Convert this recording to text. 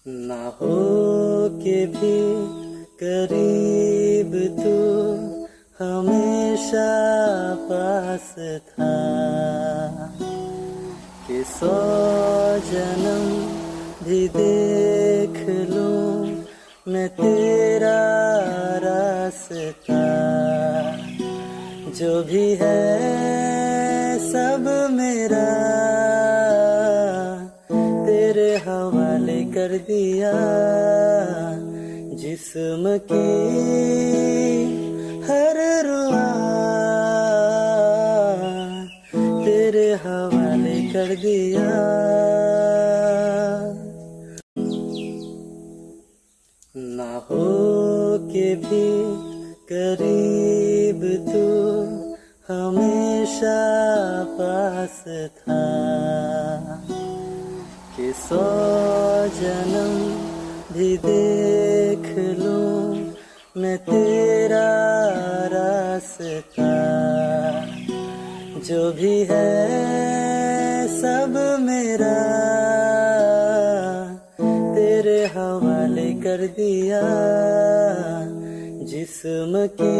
ना हो के भी करीब तू हमेशा पास था कि 100 जन्म भी देख लूं मैं तेरा रास्ता। जो भी है सब मेरा तेरे हवाले कर दिया। जिस्म की हर रुआ तेरे हवाले कर दिया। ना हो के भी करीब तू हमेशा पास था कि 100 जन्म भी देख लूं मैं तेरा रास्ता। जो भी है सब मेरा तेरे हवाले कर दिया। जिस्म की